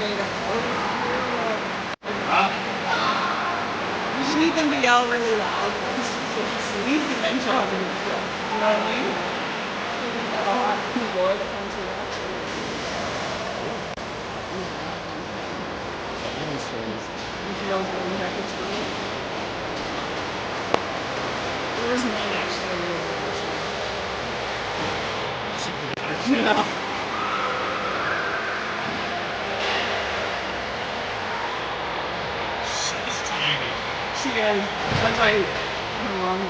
You just need them to yell really loud. You need dementia on the field. You know what I mean? A hot keyboard that comes with that. There was none actually. No. She's tiny. She is. That's why her mom.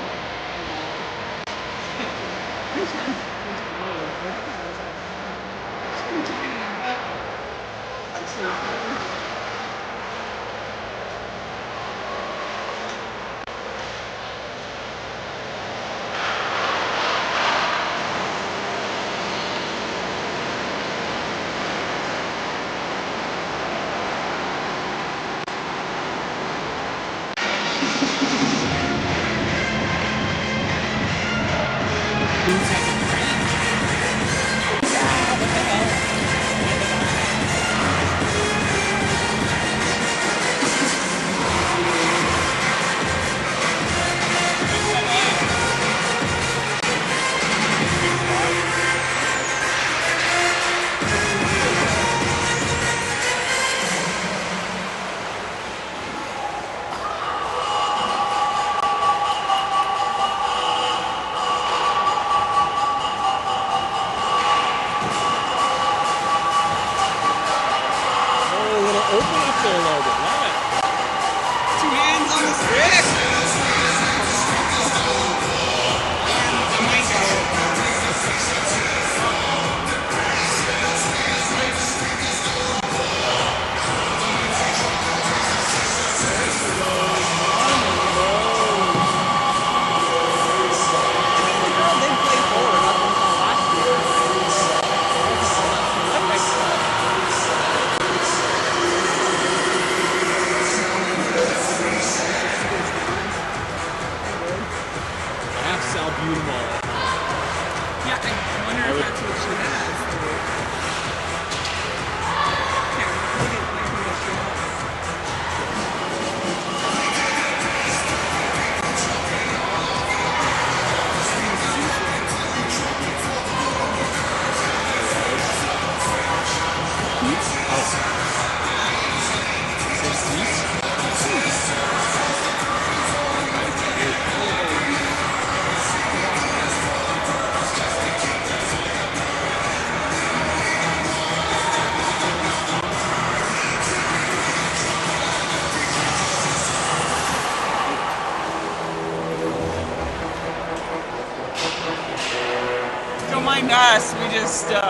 Us, we just we'll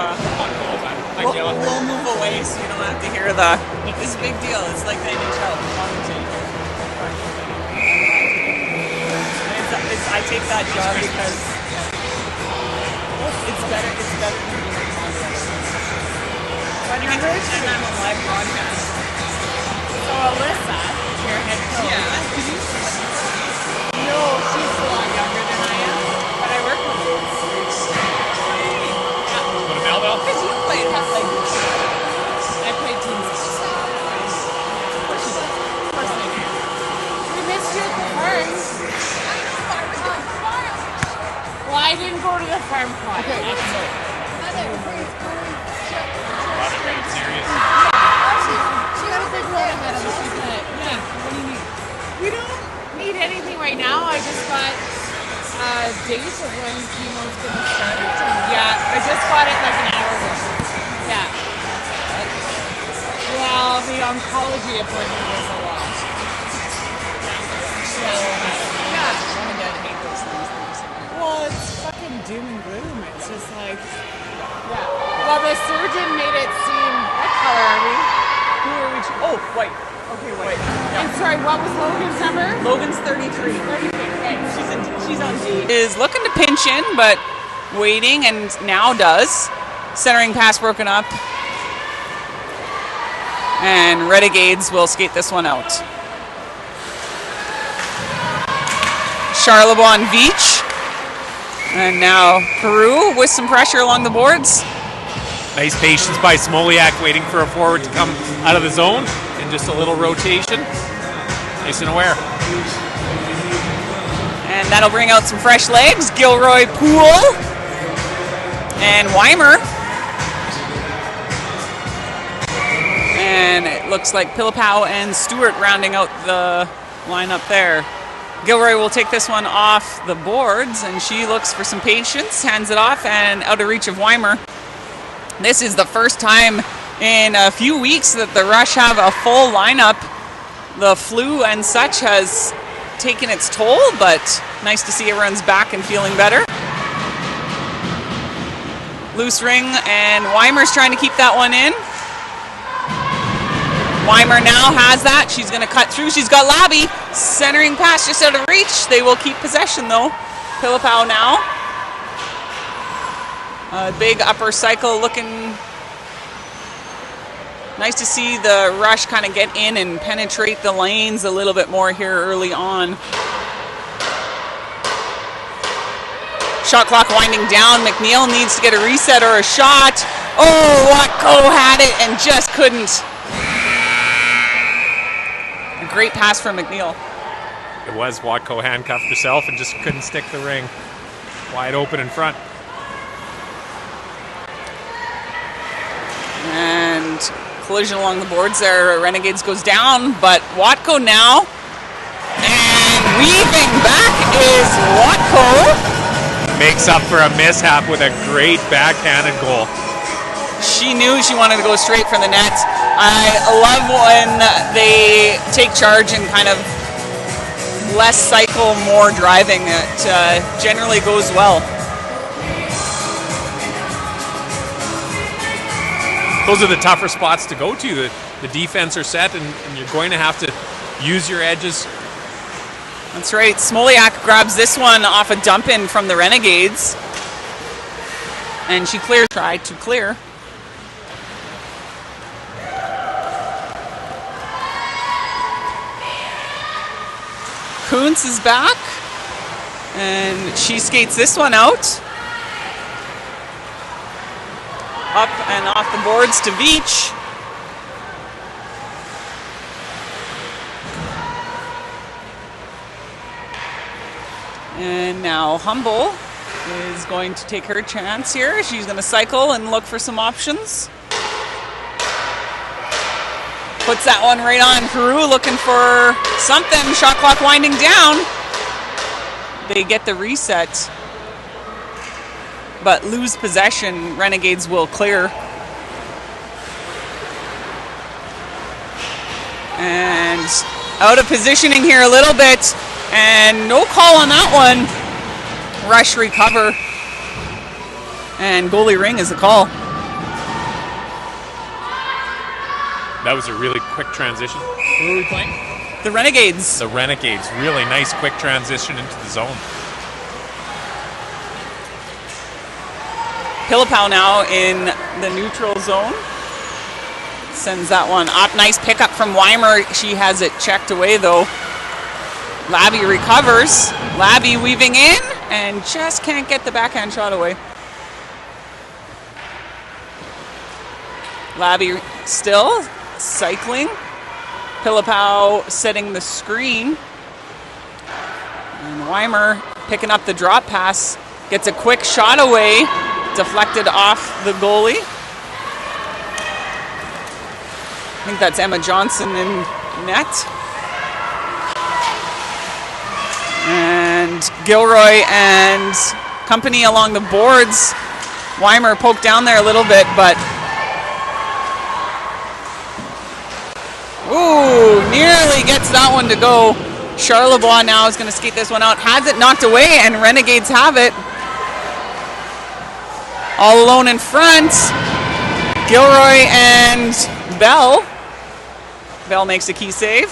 move away so you don't have to hear the. It's a big deal. It's like the NHL. I take that job because it's better. It's better than being on the other. And I'm a live broadcast. So Alyssa, your head coach. Yeah. No, she's a lot younger than I am, but I work with her. Because you played I played teams. Of course you did. Of course I did. We missed you at the farm. I know, but I was at the farm. Well, I didn't go to the farm quad. Okay. Are you serious? She got a big load ahead of us. Yeah. What do you need? We don't need anything right now. I just got date of when chemo's gonna start. Yeah, I just got it like an hour ago. Yeah. Well, the oncology appointment was a lot. Yeah. Mom and Dad hate those things. Well, it's fucking doom and gloom. It's just like, yeah. Well, the surgeon made it seem. What color are we? Who are we? Oh, white. Okay, white. Yeah. And sorry, what was Logan's number? Logan's 33. 33. Okay, she's on D. Is looking to pinch in, but waiting, and now does. Centering pass broken up. And Renegades will skate this one out. Charlebois and Veach. And now Peru with some pressure along the boards. Nice patience by Smoliak, waiting for a forward to come out of the zone, and just a little rotation. Nice and aware. And that'll bring out some fresh legs. Gilroy, Poole, and Weimer. And it looks like Pilipow and Stewart rounding out the lineup there. Gilroy will take this one off the boards, and she looks for some patience, hands it off, and out of reach of Weimer. This is the first time in a few weeks that the Rush have a full lineup. The flu and such has taken its toll, but nice to see everyone's back and feeling better. Loose ring, and Weimer's trying to keep that one in. Weimer now has that. She's going to cut through. She's got Labby centering pass just out of reach. They will keep possession though. Pilipow now. Big upper cycle looking. Nice to see the Rush kind of get in and penetrate the lanes a little bit more here early on. Shot clock winding down. McNeil needs to get a reset or a shot. Oh, Watko had it and just couldn't. A great pass from McNeil. It was. Watko handcuffed herself and just couldn't stick the ring. Wide open in front. And collision along the boards there. Renegades goes down, but Watko now. And weaving back is Watko. Makes up for a mishap with a great backhanded goal. She knew she wanted to go straight for the net. I love when they take charge and kind of less cycle, more driving. It generally goes well. Those are the tougher spots to go to. The defense are set, and you're going to have to use your edges. That's right. Smoliak grabs this one off a dump in from the Renegades. And she tried to clear. Kuntz is back. And she skates this one out. Up and off the boards to Veach. And now Humble is going to take her chance here. She's going to cycle and look for some options. Puts that one right on Peru, looking for something. Shot clock winding down. They get the reset, but lose possession. Renegades will clear. And out of positioning here a little bit. And no call on that one. Rush recover. And goalie ring is the call. That was a really quick transition. Who are we playing? The Renegades. The Renegades. Really nice quick transition into the zone. Pilipow now in the neutral zone. Sends that one up. Nice pickup from Weimer. She has it checked away though. Labby recovers. Labby weaving in and just can't get the backhand shot away. Labby still cycling. Pilipow setting the screen. And Weimer picking up the drop pass. Gets a quick shot away. Deflected off the goalie. I think that's Emma Johnson in net. And Gilroy and company along the boards. Weimer poked down there a little bit, but ooh, nearly gets that one to go. Charlebois now is going to skate this one out. Has it knocked away, and Renegades have it. All alone in front. Gilroy and Bell. Bell makes a key save.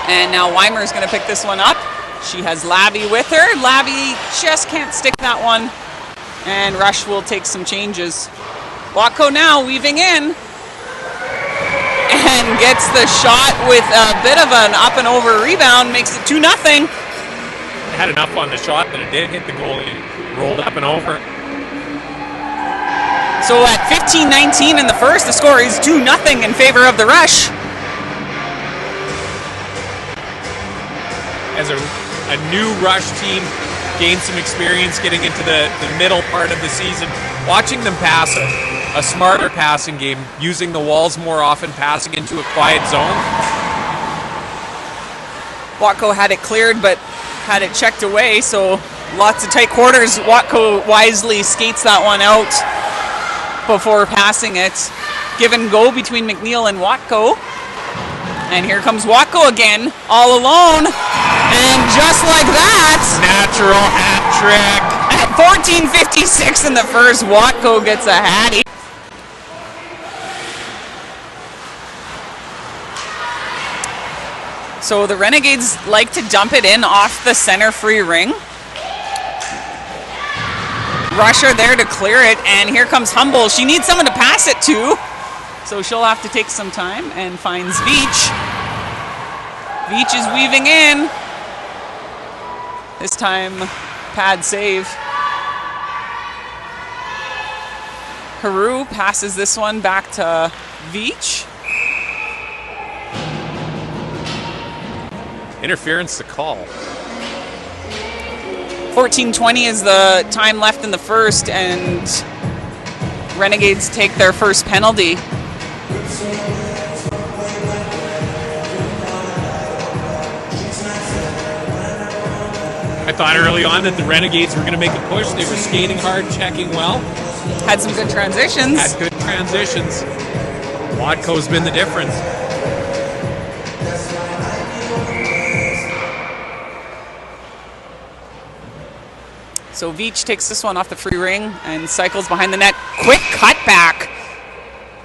And now Weimer is going to pick this one up. She has Labby with her. Labby just can't stick that one. And Rush will take some changes. Watko now weaving in. And gets the shot with a bit of an up and over rebound. Makes it 2-0. Had enough on the shot that it did hit the goalie. Rolled up and over. So at 15-19 in the first, the score is 2-0 in favor of the Rush. As a new Rush team gained some experience getting into the middle part of the season, watching them pass a smarter passing game, using the walls more often, passing into a quiet zone. Watco had it cleared, but had it checked away, so lots of tight quarters. Watco wisely skates that one out before passing it. Give and go between McNeil and Watco. And here comes Watco again, all alone. And just like that, Natural hat trick. at 14:56 in the first, Watco gets a hattie. So the Renegades like to dump it in off the center free ring. Rush are there to clear it, and here comes Humble. She needs someone to pass it to, so she'll have to take some time and finds Veach. Veach is weaving in. This time, pad save. Haru passes this one back to Veach. Interference to call. 14:20 is the time left in the first, and Renegades take their first penalty. I thought early on that the Renegades were going to make a push. They were skating hard, checking well. Had some good transitions. Had good transitions. Watco's been the difference. So Veach takes this one off the free ring and cycles behind the net. Quick cutback.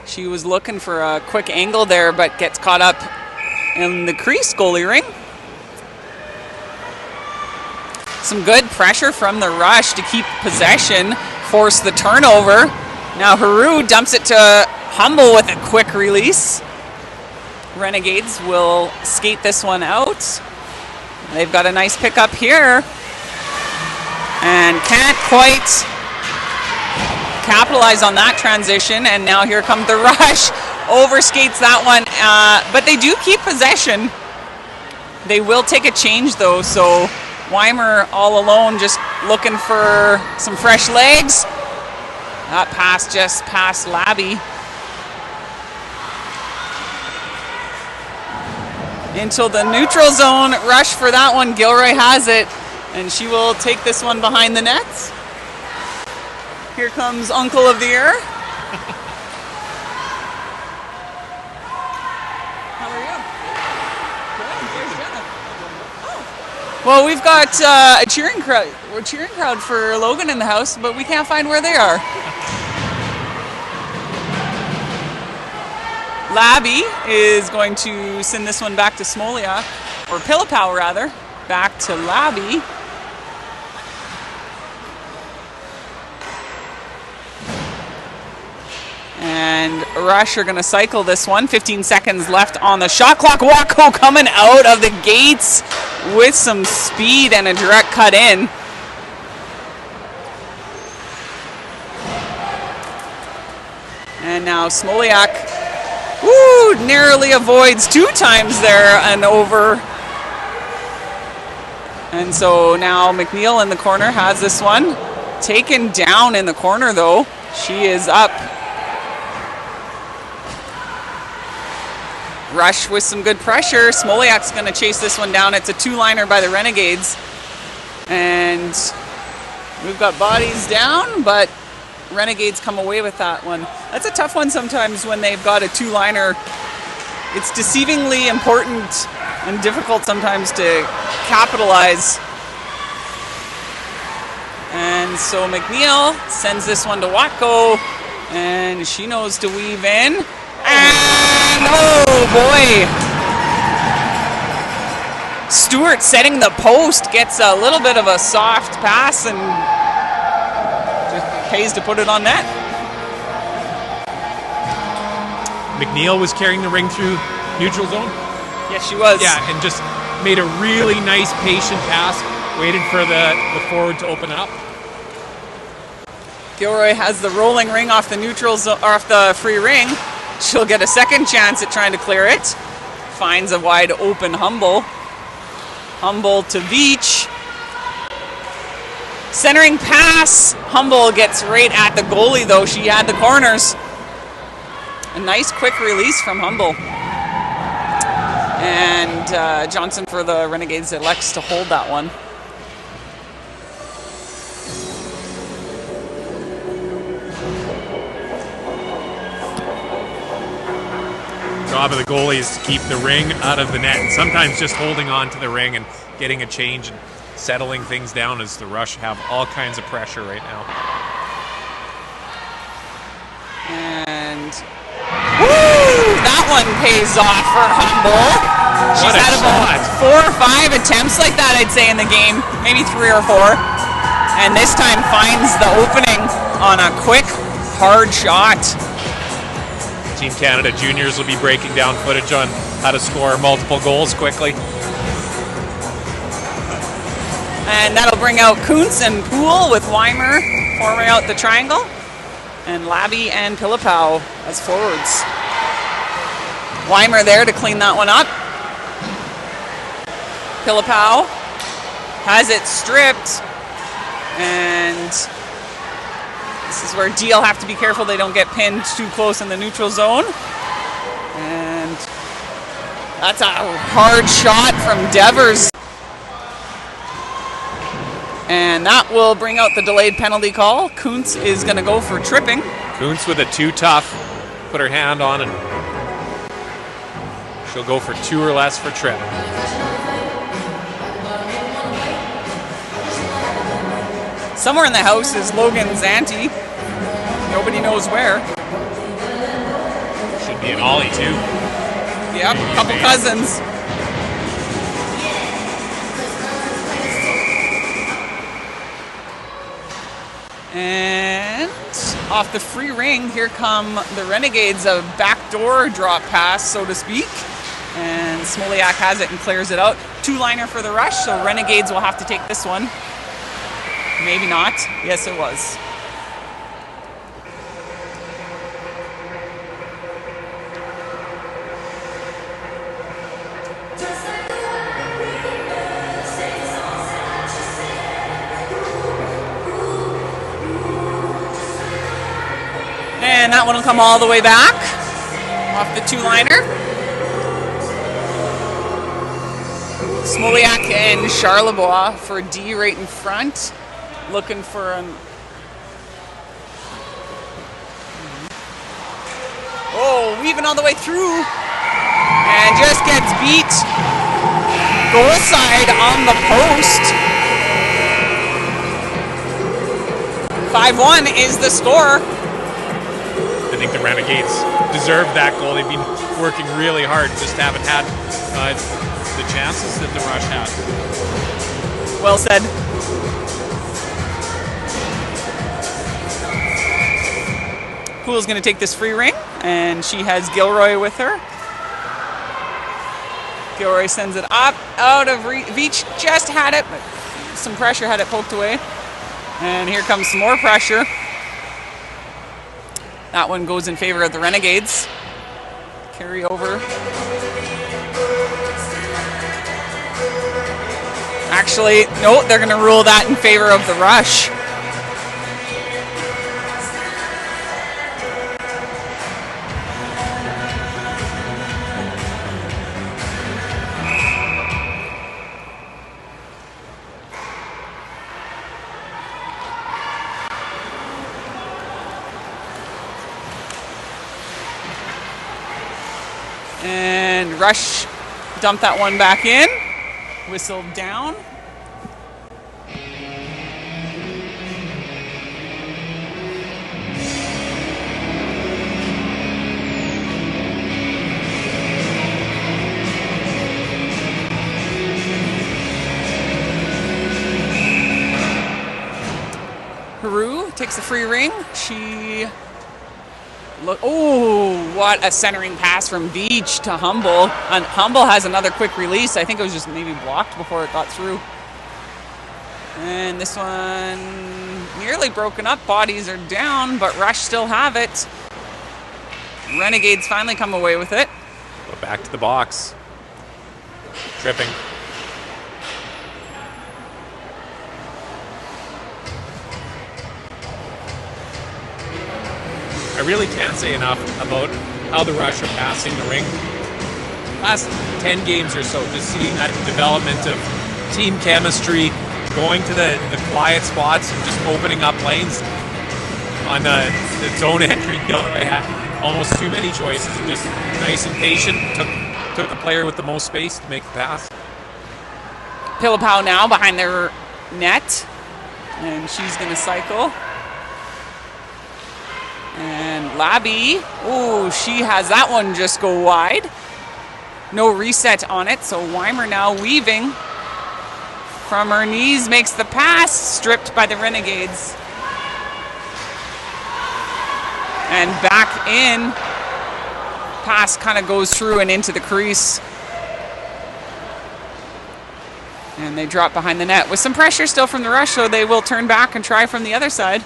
She was looking for a quick angle there, but gets caught up in the crease goalie ring. Some good pressure from the Rush to keep possession, force the turnover. Now Haru dumps it to Humble with a quick release. Renegades will skate this one out. They've got a nice pickup here. And can't quite capitalize on that transition. And now here comes the Rush. Overskates that one. But they do keep possession. They will take a change, though. So Weimer all alone, just looking for some fresh legs. That pass just past Labby. Into the neutral zone. Rush for that one. Gilroy has it. And she will take this one behind the nets. Here comes Uncle of the Year. How are you? Good. Where's Jenna? Oh. Well, we've got a cheering crowd. We're cheering crowd for Logan in the house, but we can't find where they are. Labby is going to send this one back to Smoliak, or Pilipow rather, back to Labby. And Rush are going to cycle this one. 15 seconds left on the shot clock. Watco coming out of the gates with some speed and a direct cut in. And now Smoliak, narrowly avoids 2 times there and over. And so now McNeil in the corner has this one. Taken down in the corner though. She is up. Rush with some good pressure. Smoliak's going to chase this one down. It's a 2-liner by the Renegades. And we've got bodies down, but Renegades come away with that one. That's a tough one sometimes when they've got a 2-liner. It's deceivingly important and difficult sometimes to capitalize. And so McNeil sends this one to Watco, and she knows to weave in. And oh boy! Stewart setting the post, gets a little bit of a soft pass and just pays to put it on net. McNeil was carrying the ring through neutral zone. Yes, she was. Yeah, and just made a really nice patient pass, waited for the forward to open up. Gilroy has the rolling ring off the neutral zone, or off the free ring. She'll get a second chance at trying to clear it. Finds a wide open Humble. Humble to Veach. Centering pass. Humble gets right at the goalie though. She had the corners. A nice quick release from Humble. And Johnson for the Renegades elects to hold that one. Job of the goalie is to keep the ring out of the net, and sometimes just holding on to the ring and getting a change and settling things down, as the Rush have all kinds of pressure right now. And woo! That one pays off for Humble. She's had about 4 or 5 attempts like that, I'd say, in the game, maybe 3 or 4. And this time finds the opening on a quick, hard shot. Team Canada juniors will be breaking down footage on how to score multiple goals quickly. And that'll bring out Kuntz and Poole with Weimer forming out the triangle. And Labby and Pilipow as forwards. Weimer there to clean that one up. Pilipow has it stripped. And this is where Deal have to be careful they don't get pinned too close in the neutral zone. And that's a hard shot from Devers. And that will bring out the delayed penalty call. Kuntz is going to go for tripping. Kuntz with a too tough. Put her hand on and she'll go for 2 or less for trip. Somewhere in the house is Logan's auntie. Nobody knows where. Should be an Ollie too. Yep, a couple cousins. And off the free ring, here come the Renegades, a backdoor drop pass, so to speak. And Smoliak has it and clears it out. 2-liner for the Rush, so Renegades will have to take this one. Maybe not. Yes, it was. And that one will come all the way back off the 2-liner. Smoliak and Charlebois for D right in front. Looking for an... Oh, weaving all the way through. And just gets beat. Goal side on the post. 5-1 is the score. I think the Renegades deserve that goal. They've been working really hard, just haven't had the chances that the Rush had. Well said. Poole's going to take this free ring, and she has Gilroy with her. Gilroy sends it up, out of reach. Veach just had it, but some pressure had it poked away. And here comes some more pressure. That one goes in favor of the Renegades. Carry over. Actually, no, they're going to rule that in favor of the Rush. And Rush dumped that one back in. Whistled down. Haru takes the free ring. She... Oh, what a centering pass from Veach to Humble. And Humble has another quick release. I think it was just maybe blocked before it got through. And this one, nearly broken up. Bodies are down, but Rush still have it. Renegades finally come away with it. Go back to the box. Tripping. I really can't say enough about how the Rush are passing the ring. Last 10 games or so, just seeing that development of team chemistry, going to the quiet spots and just opening up lanes on the zone entry. They had almost too many choices. Just nice and patient. Took the player with the most space to make the pass. Pilipow now behind their net, and she's going to cycle. And Labby, ooh, she has that one just go wide. No reset on it, so Weimer now weaving from her knees, makes the pass, stripped by the Renegades. And back in, pass kind of goes through and into the crease. And they drop behind the net. With some pressure still from the Rush, so they will turn back and try from the other side.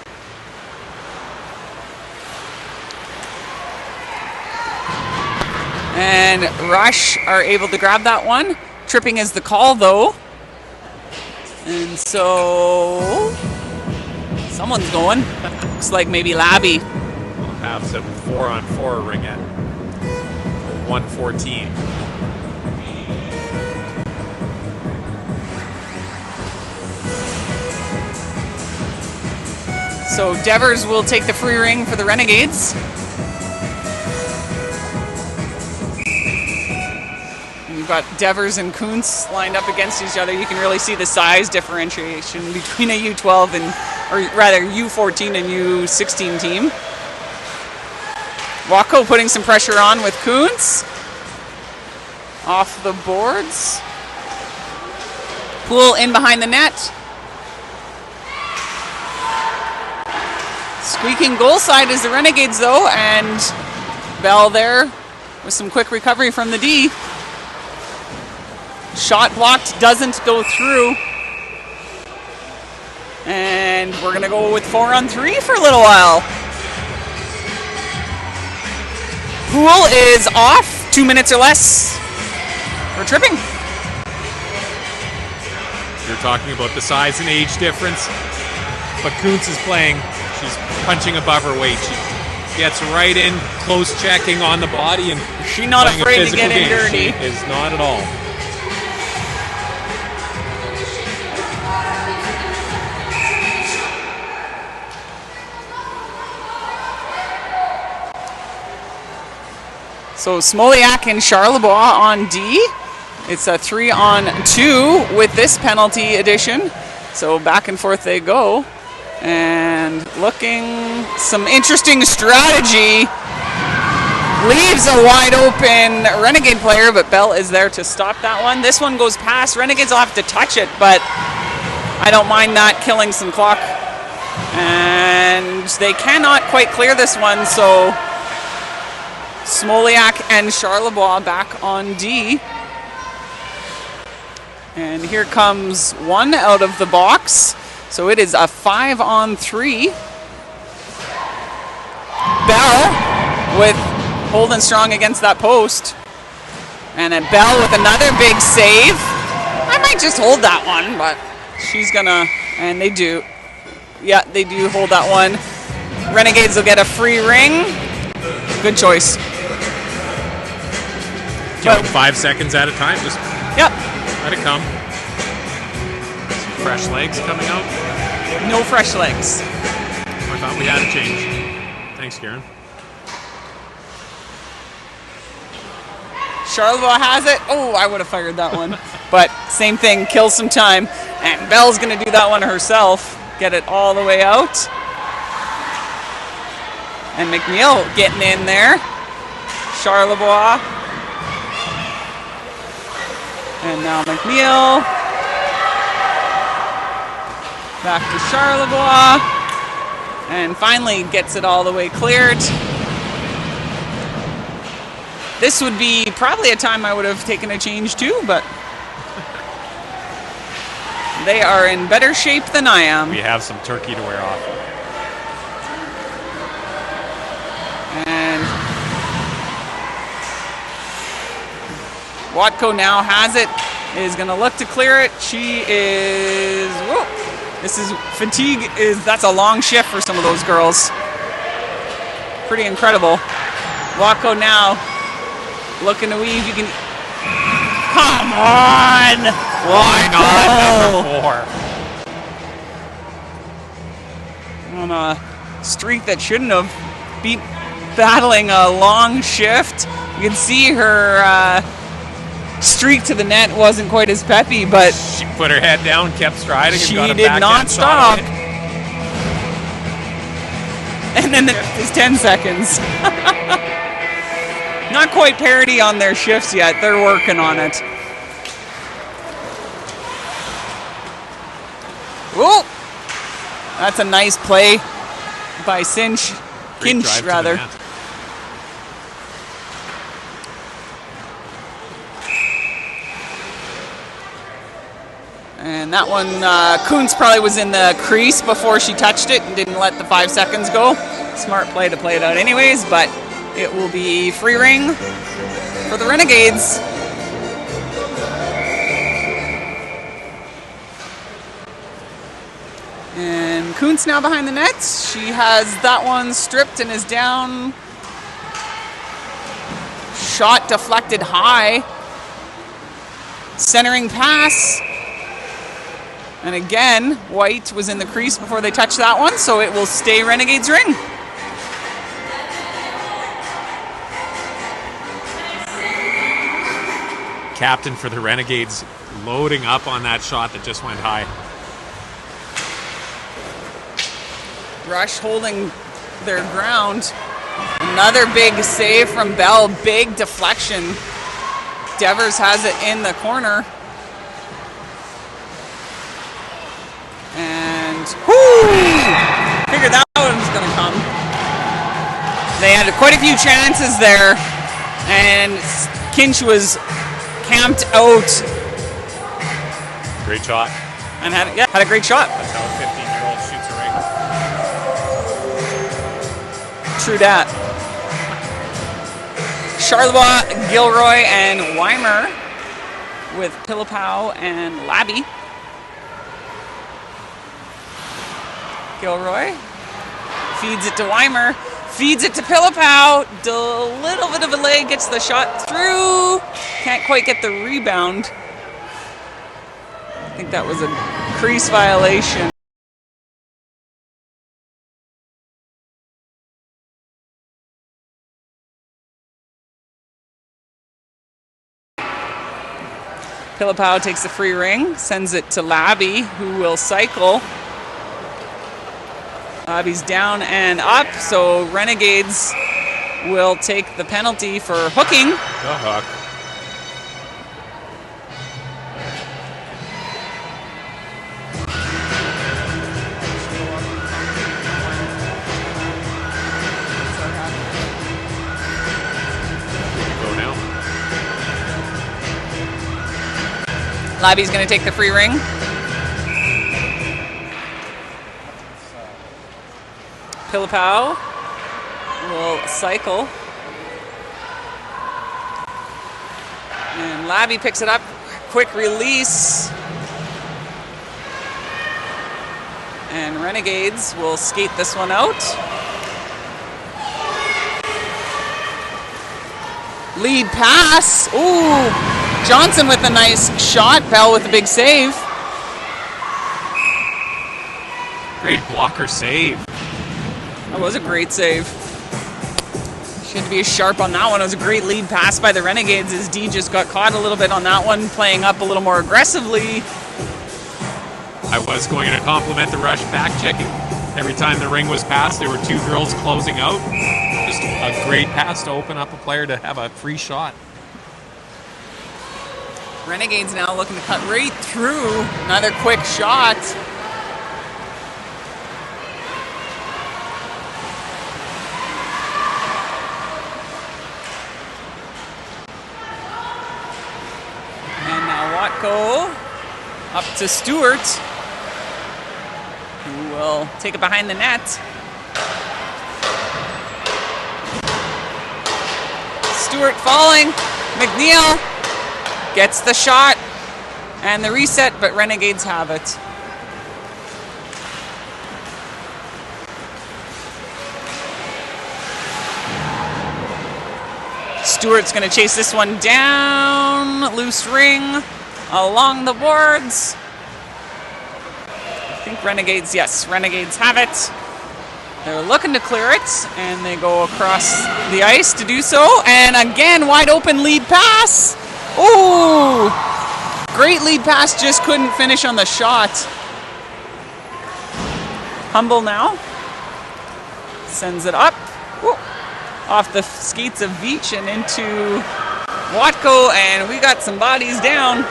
And Rush are able to grab that one. Tripping is the call, though. And so someone's going. Looks like maybe Labby. We'll have some 4-on-4 Ringette. 114. So Devers will take the free ring for the Renegades. You've got Devers and Kuntz lined up against each other. You can really see the size differentiation between a U12 and, or rather U14 and U16 team. Wako putting some pressure on with Kuntz. Off the boards. Poole in behind the net. Squeaking goal side is the Renegades though, and Bell there with some quick recovery from the D. Shot blocked, doesn't go through. And we're gonna go with 4-on-3 for a little while. Poole is off, 2 minutes or less for tripping. You're talking about the size and age difference, but Kuntz is playing. She's punching above her weight. She gets right in, close checking on the body, and she's not afraid to get in dirty. She is not at all. So Smoliak and Charlebois on D. It's a 3-on-2 with this penalty addition. So back and forth they go. And looking, some interesting strategy. Leaves a wide open Renegade player, but Bell is there to stop that one. This one goes past. Renegades will have to touch it, but I don't mind that killing some clock. And they cannot quite clear this one, so Smoliak and Charlebois back on D. And here comes one out of the box. So it is a 5-on-3. Bell with holding strong against that post. And then Bell with another big save. I might just hold that one, but she's gonna, and they do. Yeah, they do hold that one. Renegades will get a free ring. Good choice. Killing 5 seconds at a time, just yep. Let it come. Some fresh legs coming out. No fresh legs. I thought we had a change. Thanks, Karen. Charlebois has it. Oh, I would have fired that one. But same thing, kills some time. And Bell's going to do that one herself. Get it all the way out. And McNeil getting in there. Charlebois. And now McNeil. Back to Charlebois. And finally gets it all the way cleared. This would be probably a time I would have taken a change too, but They are in better shape than I am. We have some turkey to wear off. And Watko now has it, is going to look to clear it. She is, whoa, this is, fatigue is, that's a long shift for some of those girls. Pretty incredible. Watko now looking to weave. You can, come on! Why not number 4? On a streak that shouldn't have, battling a long shift. You can see her streak to the net wasn't quite as peppy, but She put her head down, kept striding, and she got a did not backhand shot stop. on it. And then it's 10 seconds. Not quite parity on their shifts yet. They're working on it. Whoa! That's a nice play by Great Kinch drive to the rather. net. And that one, Kuntz probably was in the crease before she touched it and didn't let the 5 seconds go. Smart play to play it out anyways, but it will be free ring for the Renegades. And Kuntz now behind the net. She has that one stripped and is down. Shot deflected high. Centering pass. And again, White was in the crease before they touched that one, so it will stay Renegades ring. Captain for the Renegades loading up on that shot that just went high. Rush holding their ground. Another big save from Bell. Big deflection. Devers has it in the corner. And figured that one was going to come. They had quite a few chances there, and Kinch was camped out. Great shot. And had a great shot. That's how a 15-year-old shoots a ring. True that. Charlebois, Gilroy, and Weimer with Pilipow and Labby. Gilroy feeds it to Weimer, feeds it to Pilipow. A little bit of a leg, gets the shot through. Can't quite get the rebound. I think that was a crease violation. Pilipow takes the free ring, sends it to Labby, who will cycle. Labby's down and up, so Renegades will take the penalty for hooking. The hook. Go now. Labby's going to take the free ring. Pilipow will cycle. And Labby picks it up. Quick release. And Renegades will skate this one out. Lead pass. Ooh. Johnson with a nice shot. Bell with a big save. Great blocker save. That was a great save. She had to be sharp on that one. It was a great lead pass by the Renegades as D just got caught a little bit on that one, playing up a little more aggressively. I was going to compliment the rush back checking. Every time the ring was passed, there were two girls closing out. Just a great pass to open up a player to have a free shot. Renegades now looking to cut right through. Another quick shot. Up to Stewart, who will take it behind the net. Stewart falling. McNeil gets the shot and the reset, but Renegades have it. Stewart's going to chase this one down. Loose ring along the boards. I think Renegades, yes, Renegades have it. They're looking to clear it, and they go across the ice to do so. And again, wide open lead pass. Ooh, great lead pass, just couldn't finish on the shot. Humble now. Sends it up. Ooh. Off the skates of Veach and into Watko, and we got some bodies down.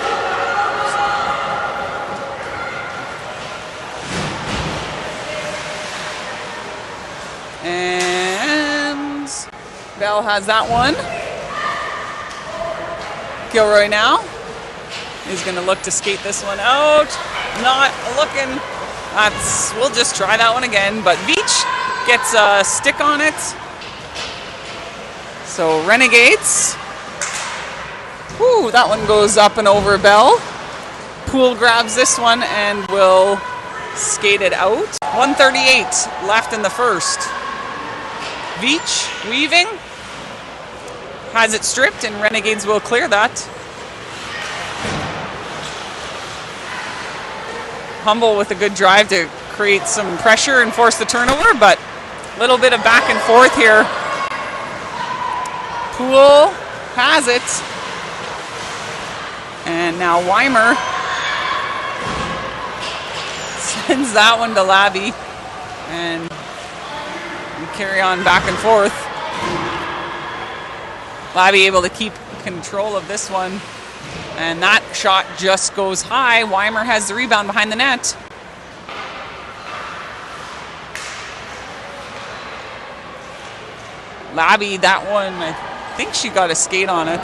And Bell has that one. Gilroy now is going to look to skate this one out. Not looking. We'll just try that one again, but Veach gets a stick on it. So Renegades. Whew, that one goes up and over Bell. Poole grabs this one and will skate it out. 1:38 left in the first. Veach weaving. Has it stripped, and Renegades will clear that. Humble with a good drive to create some pressure and force the turnover, but a little bit of back and forth here. Poole has it. And now Weimer sends that one to Labby. And we carry on back and forth. Labby able to keep control of this one. And that shot just goes high. Weimer has the rebound behind the net. Labby, that one, I think she got a skate on it.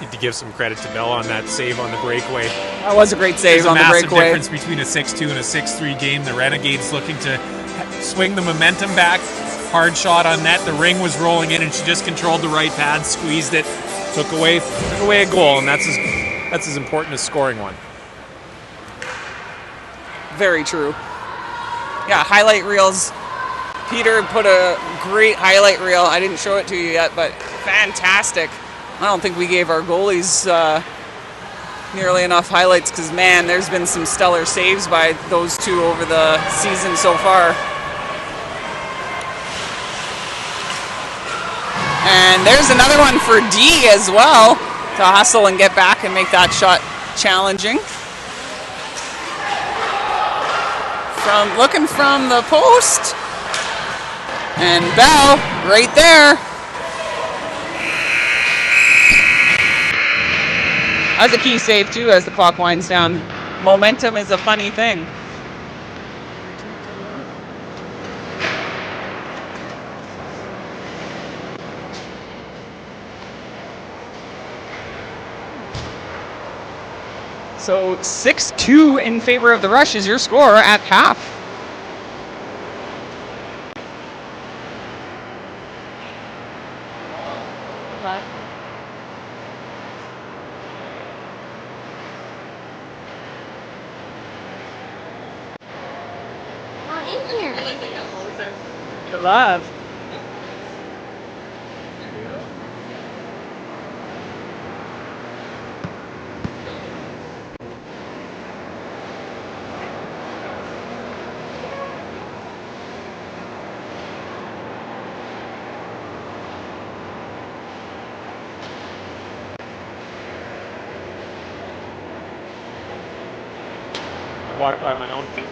Need to give some credit to Bell on that save on the breakaway. That was a great save on the breakaway. There's a massive difference between a 6-2 and a 6-3 game. The Renegades looking to swing the momentum back. Hard shot on net. The ring was rolling in, and she just controlled the right pad, squeezed it, took away a goal, and that's as important as scoring one. Very true. Yeah, highlight reels. Peter put a great highlight reel. I didn't show it to you yet, but fantastic. I don't think we gave our goalies nearly enough highlights because, man, there's been some stellar saves by those two over the season so far. And there's another one for D as well to hustle and get back and make that shot challenging. Looking from the post. And Bell right there. That's a key save too as the clock winds down. Momentum is a funny thing. So 6-2 in favor of the Rush is your score at half. Good love. Walk by my own feet.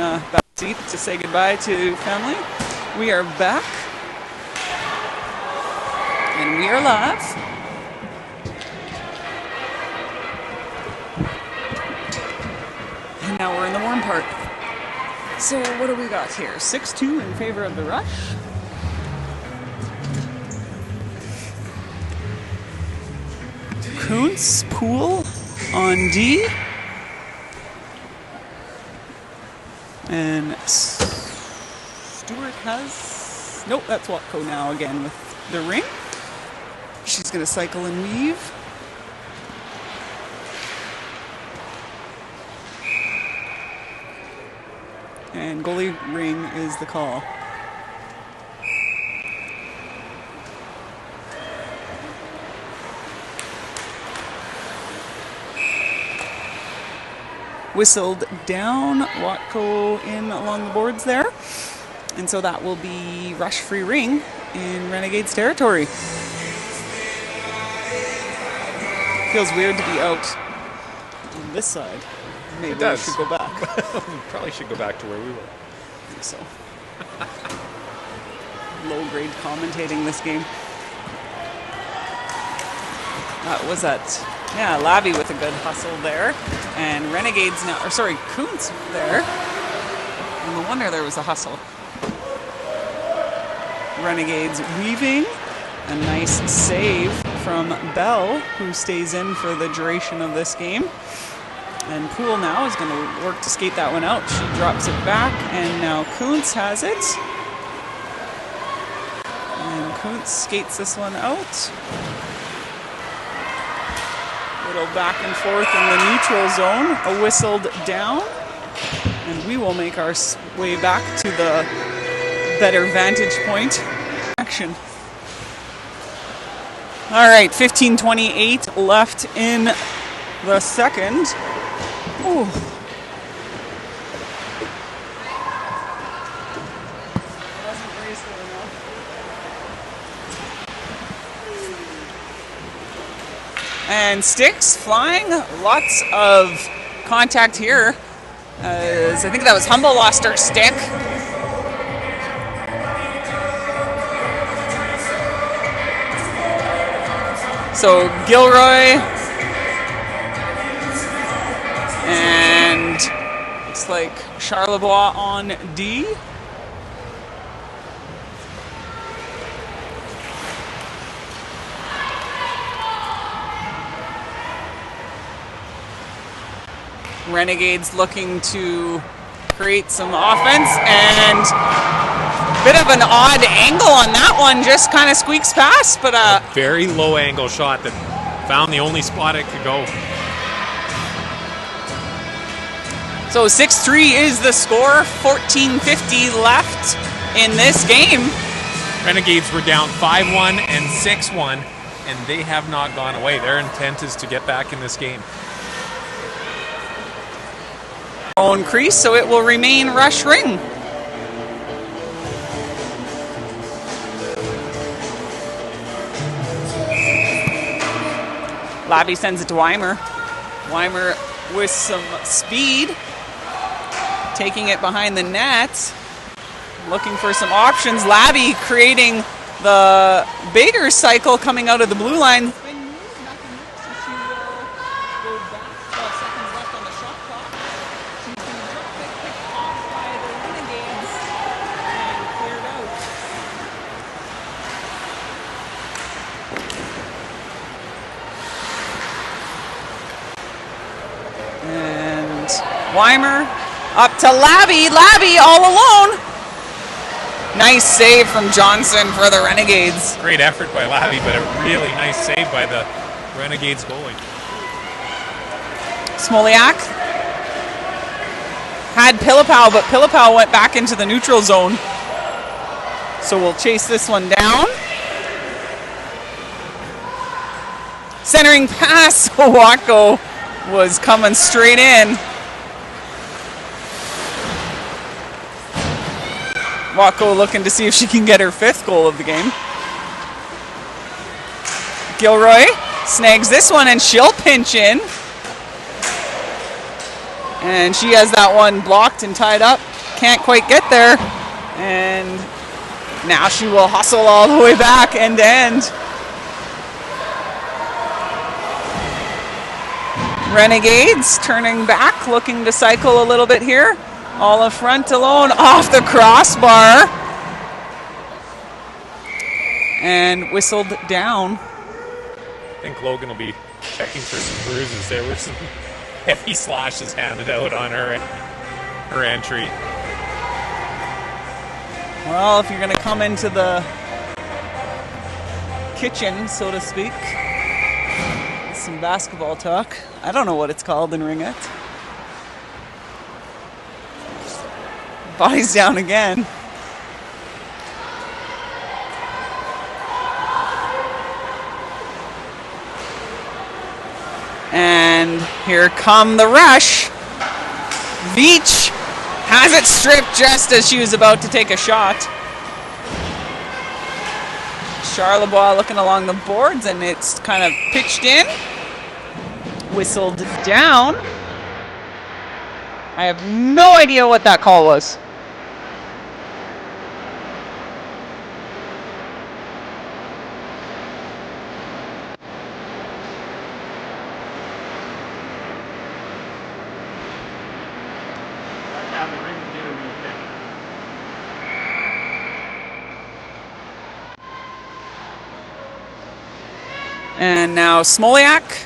a back seat to say goodbye to family. We are back. And we are live. And now we're in the warm part. So what do we got here? 6-2 in favor of the Rush. Kuntz, Poole on D. And Stewart has... Nope, that's Watco now again with the ring. She's going to cycle and weave. And goalie ring is the call. Whistled down, Watco in along the boards there. And so that will be rush free ring in Renegades territory. Feels weird to be out on this side. Maybe we should go back. We probably should go back to where we were. I think so. Low grade commentating this game. Was that? Yeah, Labby with a good hustle there. And Renegades now, or sorry, Kuntz there. And no wonder there was a hustle. Renegades weaving. A nice save from Bell, who stays in for the duration of this game. And Poole now is going to work to skate that one out. She drops it back, and now Kuntz has it. And Kuntz skates this one out. Little back and forth in the neutral zone. A whistled down. And we will make our way back to the better vantage point action. All right, 15:28 left in the second. Ooh. And sticks flying, lots of contact here. As I think that was Humble lost her stick. So Gilroy and looks like Charlebois on D. Renegades looking to create some offense, and bit of an odd angle on that one, just kind of squeaks past, but a very low angle shot that found the only spot it could go. So 6-3 is the score, 14:50 left in this game. Renegades were down 5-1 and 6-1, and they have not gone away. Their intent is to get back in this game. Own crease, so it will remain rush ring. Labby sends it to Weimer. Weimer with some speed, taking it behind the net, looking for some options. Labby creating the Bader cycle coming out of the blue line. Weimer up to Labby. Labby all alone. Nice save from Johnson for the Renegades. Great effort by Labby, but a really nice save by the Renegades goalie. Smoliak had Pilipau, but Pilipau went back into the neutral zone. So we'll chase this one down. Centering pass. Watco was coming straight in. Watco looking to see if she can get her 5th goal of the game. Gilroy snags this one, and she'll pinch in. And she has that one blocked and tied up. can't quite get there. And now she will hustle all the way back end to end. Renegades turning back, looking to cycle a little bit here. All up front alone, off the crossbar. And whistled down. I think Logan will be checking for some bruises. There were some heavy slashes handed out on her entry. Well, if you're going to come into the kitchen, so to speak, some basketball talk. I don't know what it's called in Ringette. Body's down again. And here come the rush. Veach has it stripped just as she was about to take a shot. Charlebois looking along the boards, and it's kind of pitched in. Whistled down. I have no idea what that call was. And now Smoliak.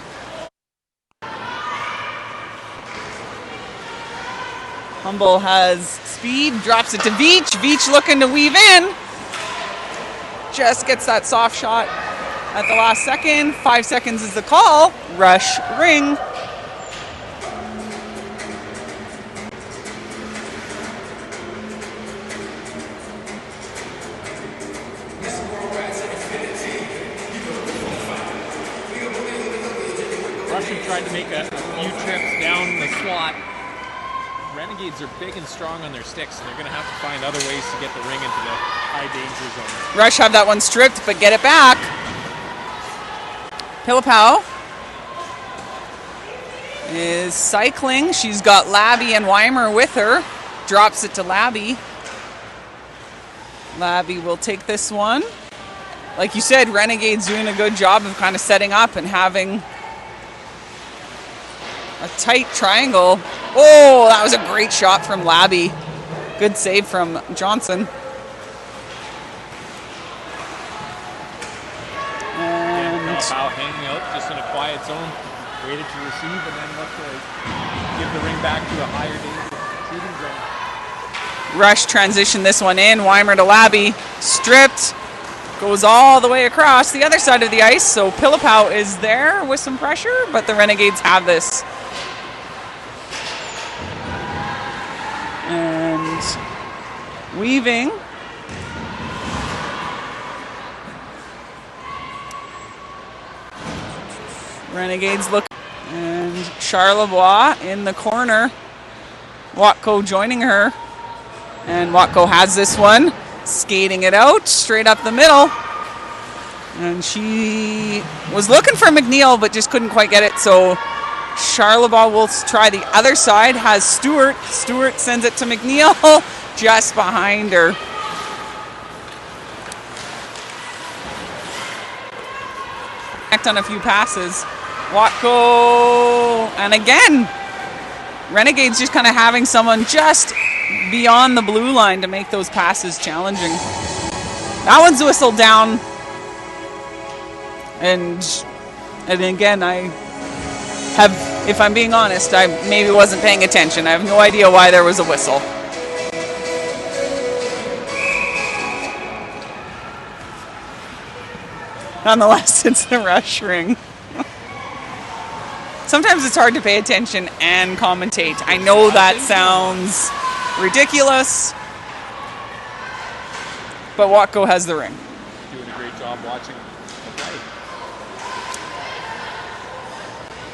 Humble has speed, drops it to Veach. Veach looking to weave in. Just gets that soft shot at the last second. 5 seconds is the call. Rush ring. Tried to make a few trips down the slot. Renegades are big and strong on their sticks, and they're going to have to find other ways to get the ring into the high danger zone. Rush have that one stripped, but get it back. Pilipau is cycling. She's got Labby and Weimer with her. Drops it to Labby. Labby will take this one. Like you said, Renegades doing a good job of kind of setting up and having a tight triangle. Oh, that was a great shot from Labby. Good save from Johnson. And Foul hanging out just in a quiet zone. Waited to receive and then looked to give the ring back to a higher danger shooting zone. Rush transition this one in. Weimer to Labby. Stripped. Goes all the way across the other side of the ice. So Pilipau is there with some pressure, but the Renegades have this. And weaving. Renegades look. And Charlebois in the corner. Watko joining her. And Watko has this one. Skating it out straight up the middle. And she was looking for McNeil, but just couldn't quite get it. So Charlebois will try the other side. Has Stewart. Stewart sends it to McNeil just behind her. Connect on a few passes. Watko. And again, Renegades just kind of having someone just beyond the blue line to make those passes challenging. That one's whistled down. And again, I have, if I'm being honest, I maybe wasn't paying attention. I have no idea why there was a whistle. Nonetheless, it's the rush ring. Sometimes it's hard to pay attention and commentate. I know that sounds ridiculous, but Watko has the ring. Doing a great job watching. Okay.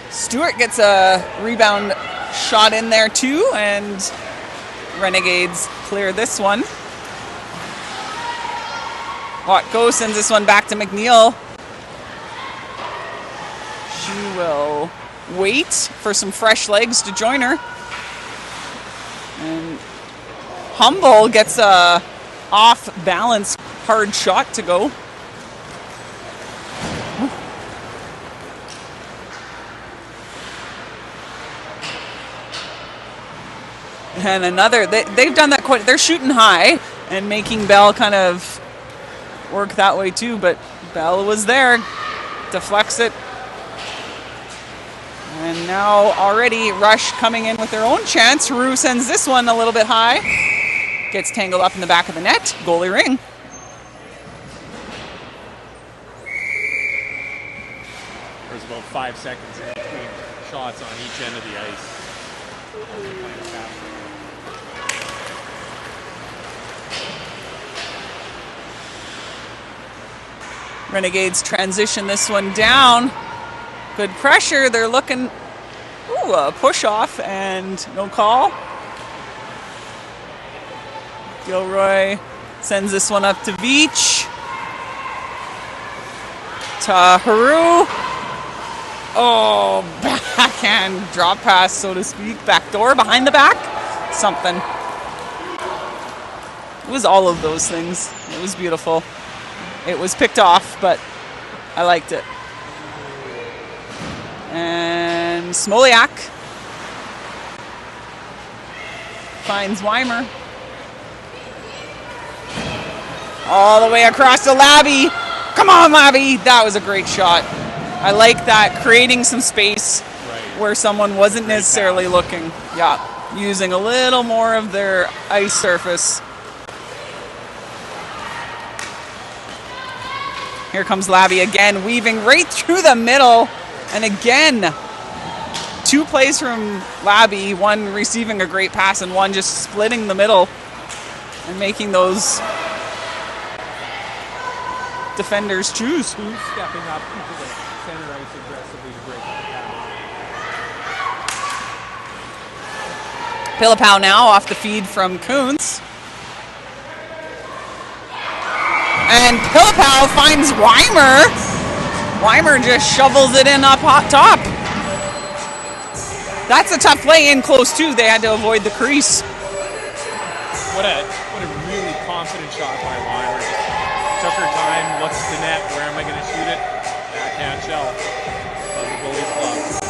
Stewart gets a rebound shot in there too, and Renegades clear this one. Watko sends this one back to McNeil. She will wait for some fresh legs to join her. And Humble gets a off-balance hard shot to go. And another, they've done that quite, they're shooting high and making Bell kind of work that way too, but Bell was there, deflects it. And now already Rush coming in with their own chance. Rue sends this one a little bit high. Gets tangled up in the back of the net. Goalie ring. There's about 5 seconds in between shots on each end of the ice. Renegades transition this one down. Good pressure. They're looking, a push off and no call. Gilroy sends this one up to Veach. To Haru. Oh, backhand drop pass, so to speak. Back door, behind the back. Something. It was all of those things. It was beautiful. It was picked off, but I liked it. And Smoliak finds Weimer. All the way across to Labby. Come on, Labby. That was a great shot. I like that, creating some space where someone wasn't necessarily looking. Yeah, using a little more of their ice surface. Here comes Labby again, weaving right through the middle. And again, 2 plays from Labby, one receiving a great pass and one just splitting the middle and making those defenders choose. Who's stepping up into the center ice aggressively to break the pattern? Pilipow now off the feed from Kuntz. And Pilipow finds Weimer. Weimer just shovels it in up hot top. That's a tough play in close too. They had to avoid the crease. What a really confident shot by Weimer. Just took her time, looks at the net, where am I going to shoot it? Backhand shell. That's the goalie's glove.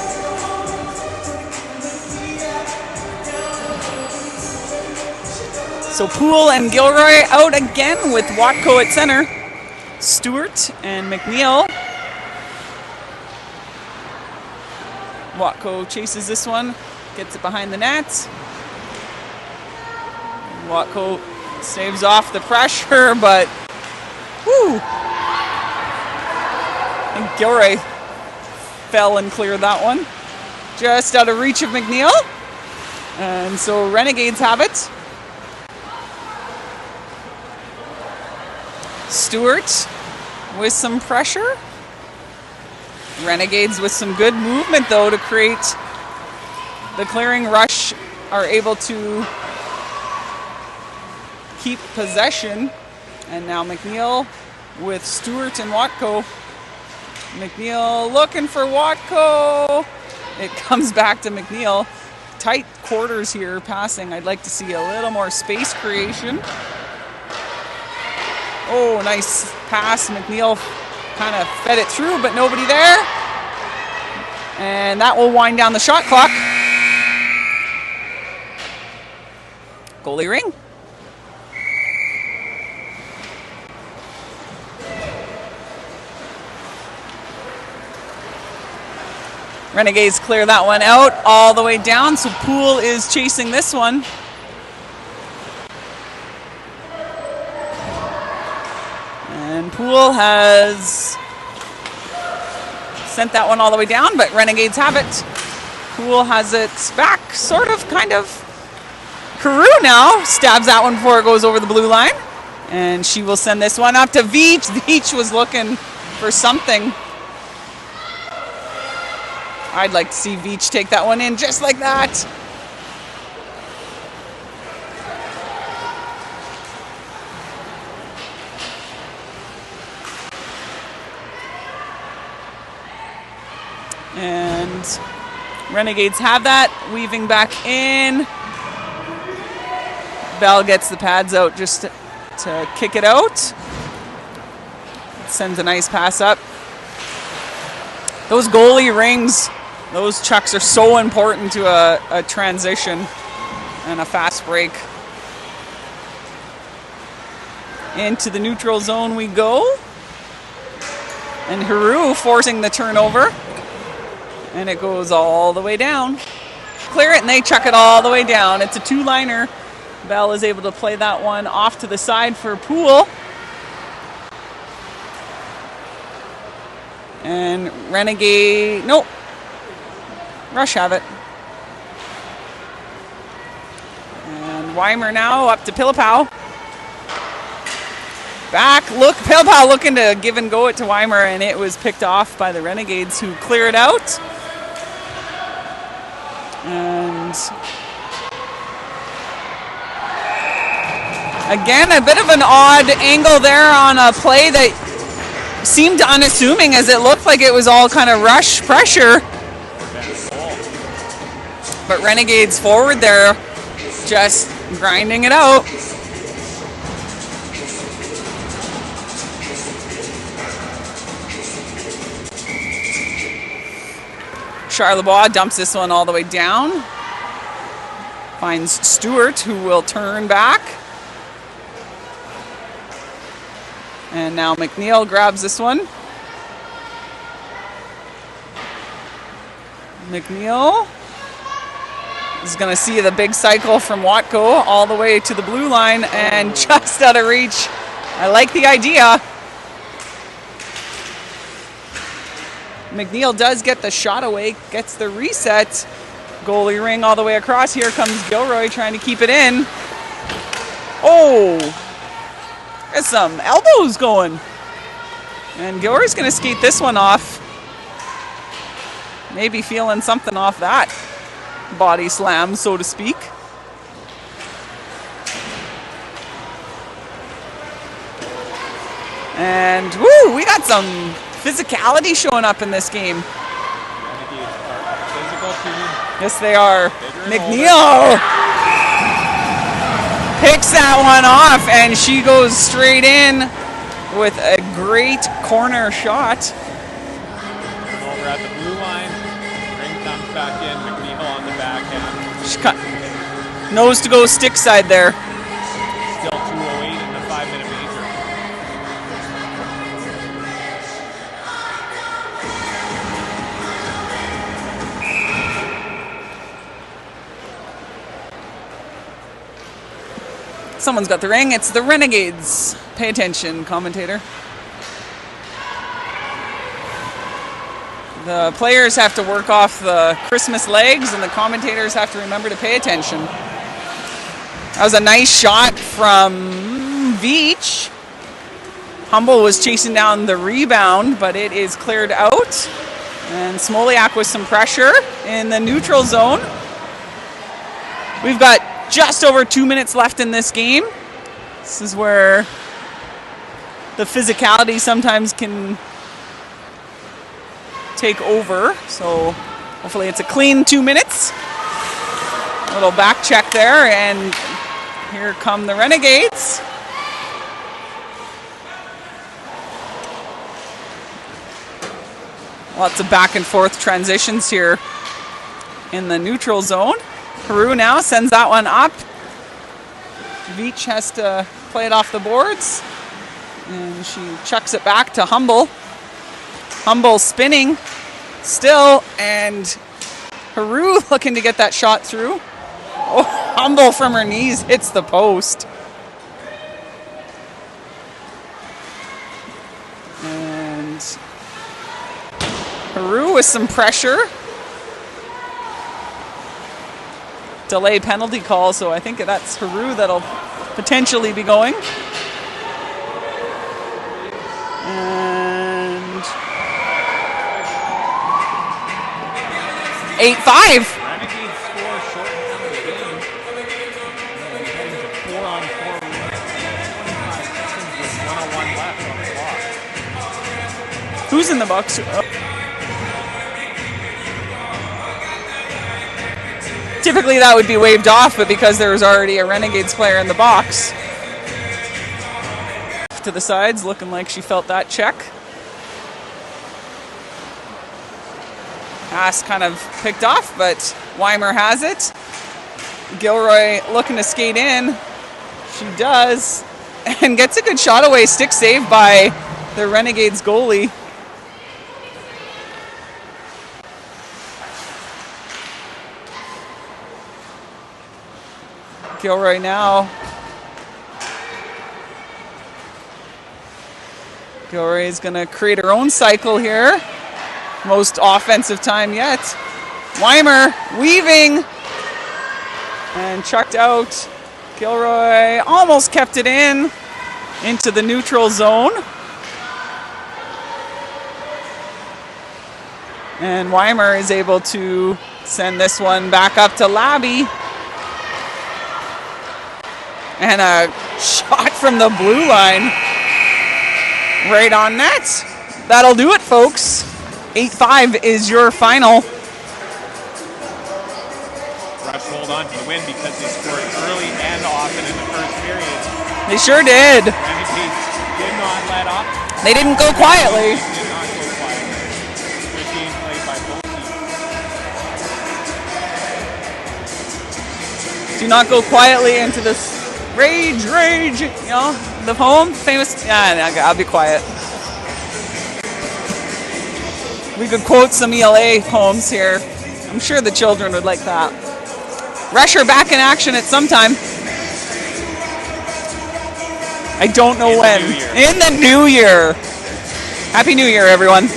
So Poole and Gilroy out again with Watko at center. Stewart and McNeil. Watko chases this one, gets it behind the net. Watko saves off the pressure, but whoo! And Gilroy fell and cleared that one. Just out of reach of McNeil. And so Renegades have it. Stewart with some pressure. Renegades with some good movement, though, to create the clearing. Rush are able to keep possession. And now McNeil with Stewart and Watko. McNeil looking for Watko. It comes back to McNeil. Tight quarters here passing. I'd like to see a little more space creation. Oh, nice pass. McNeil kind of fed it through, but nobody there. And that will wind down the shot clock. Goalie ring. Renegades clear that one out all the way down, so Poole is chasing this one. And Poole has sent that one all the way down, but Renegades have it. Poole has it back, sort of, kind of. Carew now stabs that one before it goes over the blue line. And she will send this one up to Veach. Veach was looking for something. I'd like to see Veach take that one in just like that. And Renegades have that, weaving back in. Bell gets the pads out just to kick it out. Sends a nice pass up. Those goalie rings, those chucks are so important to a transition and a fast break. Into the neutral zone we go. And Haru forcing the turnover. And it goes all the way down. Clear it and they chuck it all the way down. It's a two-liner. Bell is able to play that one off to the side for Poole. And Renegade, nope. Rush have it. And Weimer now up to Pilipow. Back, look, Pilipow looking to give and go it to Weimer, and it was picked off by the Renegades who clear it out. And again, a bit of an odd angle there on a play that seemed unassuming, as it looked like it was all kind of rush pressure. But Renegades forward there, just grinding it out. Charlebois dumps this one all the way down. Finds Stewart, who will turn back. And now McNeil grabs this one. McNeil is going to see the big cycle from Watko all the way to the blue line and just out of reach. I like the idea. McNeil does get the shot away, gets the reset. Goalie ring all the way across. Here comes Gilroy trying to keep it in. Oh! There's some elbows going. And Gilroy's going to skate this one off. Maybe feeling something off that body slam, so to speak. And woo, we got some physicality showing up in this game. Yes, they are. McNeil picks that one off, and she goes straight in with a great corner shot. Over at the blue line, ring comes back in. McNeil on the backhand. She knows to go stick side there. Still 2:08 in the 5-minute major. Someone's got the ring. It's the Renegades. Pay attention, commentator. The players have to work off the Christmas legs, and the commentators have to remember to pay attention. That was a nice shot from Veach. Humble was chasing down the rebound, but it is cleared out. And Smoliak with some pressure in the neutral zone. We've got just over 2 minutes left in this game. This is where the physicality sometimes can take over. So hopefully it's a clean 2 minutes. A little back check there, and here come the Renegades. Lots of back and forth transitions here in the neutral zone. Peru now sends that one up. Veach has to play it off the boards. And she chucks it back to Humble. Humble spinning still, and Haru looking to get that shot through. Oh, Humble from her knees hits the post. And Haru with some pressure. Delay penalty call, so I think that's Haru that'll potentially be going. And 8-5. Renegades score shortened of the game. And heading to 4-on-4 lead. 25 seconds with 101 left on the clock. Who's in the box? Typically that would be waved off, but because there was already a Renegades player in the box. To the sides, looking like she felt that check. Pass kind of picked off, but Weimer has it. Gilroy looking to skate in. She does, and gets a good shot away. Stick saved by the Renegades goalie. Gilroy now. Gilroy is going to create her own cycle here. Most offensive time yet. Weimer weaving and chucked out. Gilroy almost kept it in into the neutral zone. And Weimer is able to send this one back up to Labby. And a shot from the blue line right on net. That'll do it, folks. 8-5 is your final. Rush hold on to the win because they scored early and often in the first period. They sure did. Renegades did not let up. They didn't go quietly. They did not go quietly. Good game played by both teams. Do not go quietly into this rage, you know, the poem, famous, yeah, I'll be quiet. We could quote some ELA poems here. I'm sure the children would like that. Resher back in action at some time. I don't know when. In the new year. Happy New Year, everyone.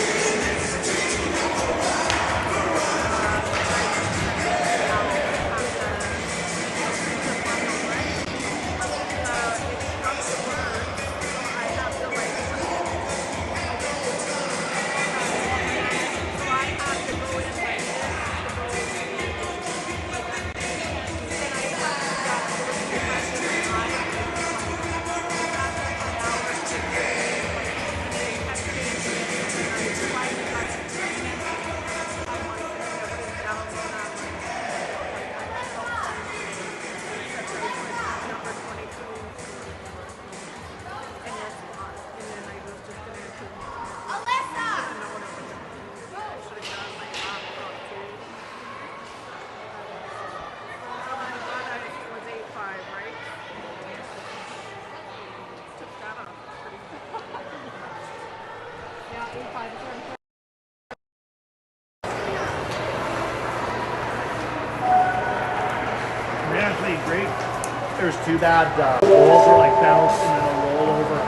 Great. There's too bad goals were like bounced and then a rollover.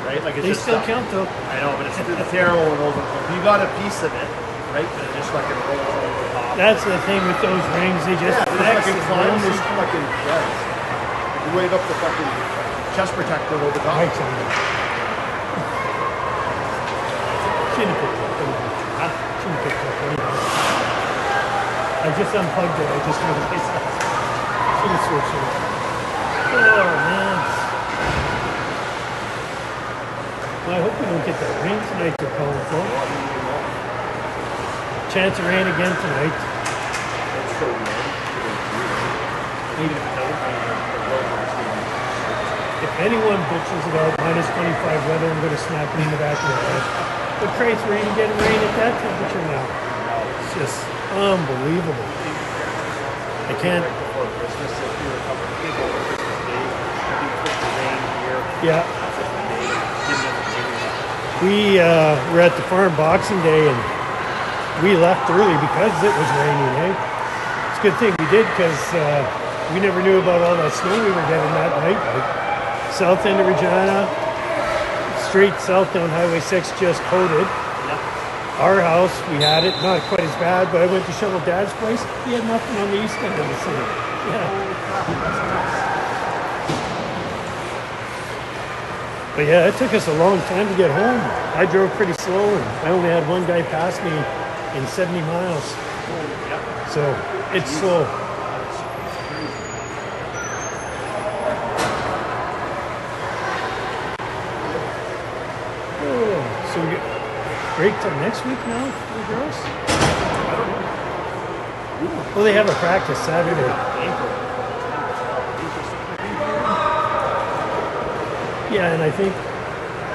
Right? Like it's they just still stuff. count though. I know, but it's terrible when those are. You got a piece of it, right? But it just fucking rolls over the top. That's the thing with those rings. They just flex. Fucking climb. Just fucking you wave up the fucking chest protector over the top. Right, shouldn't have picked up anything. Huh? Shouldn't have picked up anything. I just unplugged it. I just realized that. Should have switched it. Oh, man. Well, I hope we don't get that rain tonight they're calling for. Chance of rain again tonight. If anyone bitches about minus 25 weather, I'm going to snap it in the back of their head. But Christ, we're even getting rain at that temperature now. It's just unbelievable. I can't. Yeah. We were at the farm Boxing Day and we left early because it was raining, eh? It's a good thing we did because we never knew about all that snow we were getting that night. Like south end of Regina, straight south down Highway 6 just coated. Our house, we had it, not quite as bad, but I went to shovel Dad's place. He had nothing on the east end of the city. Yeah. But yeah, it took us a long time to get home. I drove pretty slow, and I only had one guy pass me in 70 miles. So it's slow. Oh, so we get break till next week now for the girls? Well, they have a practice Saturday. Yeah, and I think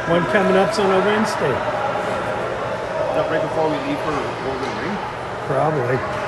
one coming up's on a Wednesday. Is that right before we leave for Golden Ring? Probably.